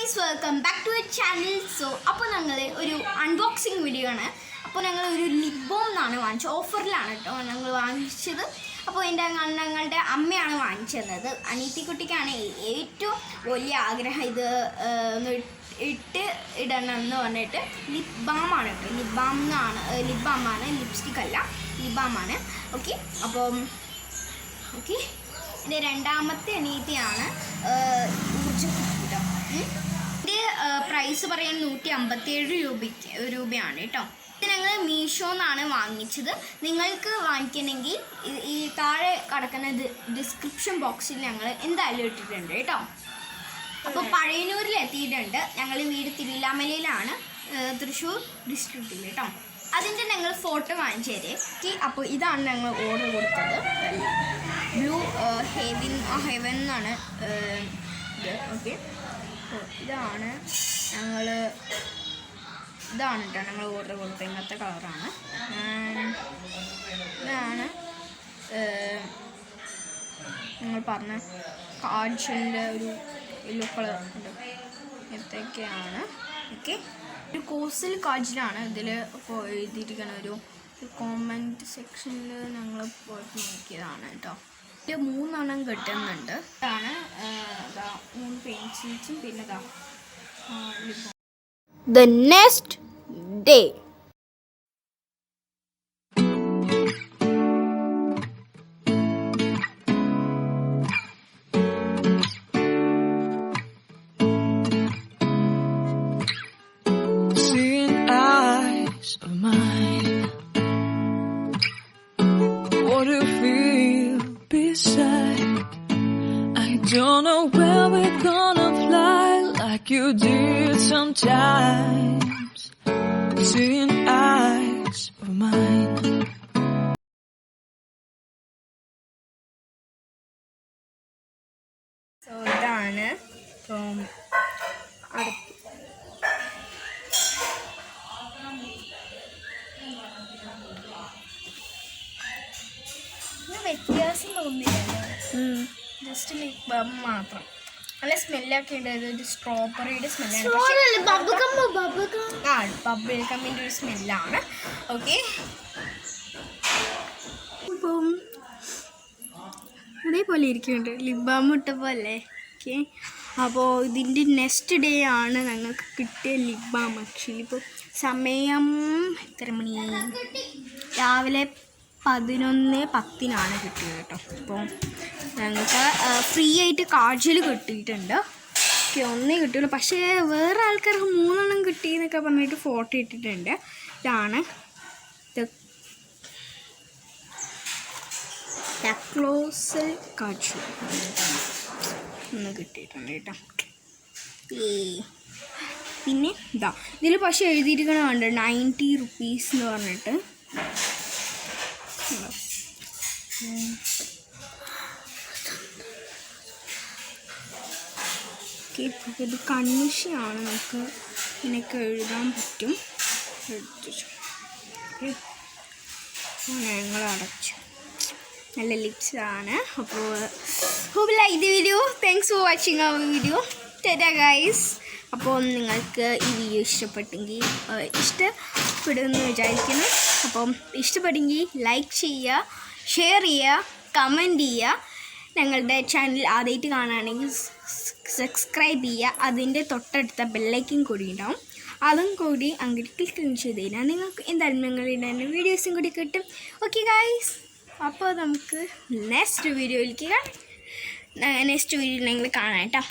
guys, welcome back to our channel. So, അപ്പോൾ ഞങ്ങൾ ഒരു അൺബോക്സിംഗ് വീഡിയോ ആണ്. അപ്പോൾ ഞങ്ങൾ ഒരു ലിപ് ബാം ആണ് വാങ്ങിച്ചത്. ഓഫറിലാണ് കേട്ടോ ഞങ്ങൾ വാങ്ങിച്ചത്. അപ്പോൾ ഞങ്ങളുടെ അമ്മയാണ് വാങ്ങിച്ചു തന്നത്. അനീത്തിക്കുട്ടിക്കാണ് ഏറ്റവും വലിയ ആഗ്രഹം ഇത് ഇടണം എന്ന് പറഞ്ഞിട്ട് ലിപ് ബാമാണ് കേട്ടോ. ലിപ് ബാമാണ്, ലിപ്സ്റ്റിക് അല്ല, ലിപ് ബാമാണ്. ഓക്കെ, അപ്പം ഓക്കെ, എൻ്റെ രണ്ടാമത്തെ അനീതിയാണ് ഊർജ്ജക്കുട്ടി. ഇതിൻ്റെ പ്രൈസ് പറയാൻ 157 രൂപയാണ് കേട്ടോ. ഇത് ഞങ്ങൾ മീഷോന്നാണ് വാങ്ങിച്ചത്. നിങ്ങൾക്ക് വാങ്ങിക്കണമെങ്കിൽ ഈ താഴെ കിടക്കുന്ന ഡിസ്ക്രിപ്ഷൻ ബോക്സിൽ ഞങ്ങൾ എന്തായാലും ഇട്ടിട്ടുണ്ട് കേട്ടോ. അപ്പോൾ പഴയന്നൂരിൽ എത്തിയിട്ടുണ്ട്. ഞങ്ങൾ വീട് തിരുവില്ലാമലയിലാണ്, തൃശ്ശൂർ ഡിസ്ട്രിക്റ്റിൽ കേട്ടോ. അതിൻ്റെ ഞങ്ങൾ ഫോട്ടോ വാങ്ങിച്ചു തരേ. അപ്പോൾ ഇതാണ് ഞങ്ങൾ ഓർഡർ കൊടുത്തത്. ബ്ലൂ ഹെവൻ എന്നാണ് ഇത്. ഓക്കെ, ഇതാണ് കേട്ടോ ഞങ്ങൾ ഓർഡർ കൊടുത്തത്. ഇങ്ങനത്തെ കളറാണ്. ഇതാണ് ഞങ്ങൾ പറഞ്ഞ കാജലിൻ്റെ ഒരു യെല്ലോ കളർ ഉണ്ട്. ഇതൊക്കെയാണ്. ഓക്കെ, ഒരു കോസ്റ്റൽ കാജലാണ് ഇതിൽ എഴുതിയിരിക്കുന്ന ഒരു കോമെൻറ്റ് സെക്ഷനിൽ ഞങ്ങൾ പോയിട്ട് നോക്കിയതാണ് കേട്ടോ. ഇതിൽ 3 എണ്ണം കിട്ടുന്നുണ്ട്. ഇതാണ് 3 പെൻസിൽസും പിന്നെ The next day. Seeing eyes of mine, what do you feel beside? I don't know where we're gonna fly like you did sometimes. Seeing eyes of mine. So ഇതാണ് ഇപ്പം വ്യത്യാസം തോന്നിയില്ലല്ലോ. ജസ്റ്റ് ലിപ് ബാം മാത്രം. നല്ല സ്മെല്ലൊക്കെ ഉണ്ട്. ഒരു സ്ട്രോബെറിയുടെ സ്മെല്ലാണ്. Bubble ഗമ്മിൻ്റെ ഒരു സ്മെല്ലാണ്. ഓക്കെ, ഇപ്പം അതേപോലെ ഇരിക്കുന്നുണ്ട് ലിപ് ബാം ഇട്ടപ്പോൾ അല്ലേ. ഓക്കെ, അപ്പോൾ ഇതിൻ്റെ നെക്സ്റ്റ് ഡേ ആണ് ഞങ്ങൾക്ക് കിട്ടിയ ലിപ് ബാം. ആക്ച്വലി ഇപ്പോൾ സമയം എത്ര മണി? രാവിലെ 11:10 കിട്ടിയത് കേട്ടോ. അപ്പോൾ ഞങ്ങൾക്ക് ഫ്രീ ആയിട്ട് കാജൽ കിട്ടിയിട്ടുണ്ട്. ഓക്കെ, ഒന്നേ കിട്ടിയുള്ളൂ. പക്ഷേ വേറെ ആൾക്കാർക്ക് 3 എണ്ണം കിട്ടിയെന്നൊക്കെ പറഞ്ഞിട്ട് ഫോട്ടോ ഇട്ടിട്ടുണ്ട്. ഇതാണ് ക്ലോസൽ കാജൽ ഒന്ന് കിട്ടിയിട്ടുണ്ട് കേട്ടോ. പിന്നെ ഇതിൽ പക്ഷേ എഴുതിയിരിക്കണമുണ്ട് 90 rupees എന്ന് പറഞ്ഞിട്ട്. ഇത് കൺമിഷയാണ്. നമുക്ക് ഇതിനൊക്കെ എഴുതാൻ പറ്റും. ഞങ്ങൾ അടച്ചു. നല്ല ലിപ്സ് ആണ്. അപ്പോൾ hope you like the video. Thanks for watching our video. Ta-ta guys. അപ്പോൾ നിങ്ങൾക്ക് ഈ വീഡിയോ ഇഷ്ടപ്പെടുമെന്ന് വിചാരിക്കുന്നു. അപ്പം ഇഷ്ടപ്പെടുമെങ്കിൽ ലൈക്ക് ചെയ്യുക, ഷെയർ ചെയ്യുക, കമൻറ്റ് ചെയ്യുക. ഞങ്ങളുടെ ചാനൽ ആദ്യമായിട്ട് കാണുകയാണെങ്കിൽ സബ്സ്ക്രൈബ് ചെയ്യുക. അതിൻ്റെ തൊട്ടടുത്ത ബെല്ലൈക്കൻ കൂടി ഉണ്ടാവും. അതും കൂടി അങ്ങോട്ട് ക്ലിക്ക് ചെയ്ത് കഴിഞ്ഞാൽ നിങ്ങൾക്ക് എന്തായാലും ഞങ്ങളുടെ വീഡിയോസും കൂടി കിട്ടും. ഓക്കെ ഗൈസ്, അപ്പോൾ നമുക്ക് നെക്സ്റ്റ് വീഡിയോയിൽ ഞങ്ങൾ കാണാം കേട്ടോ.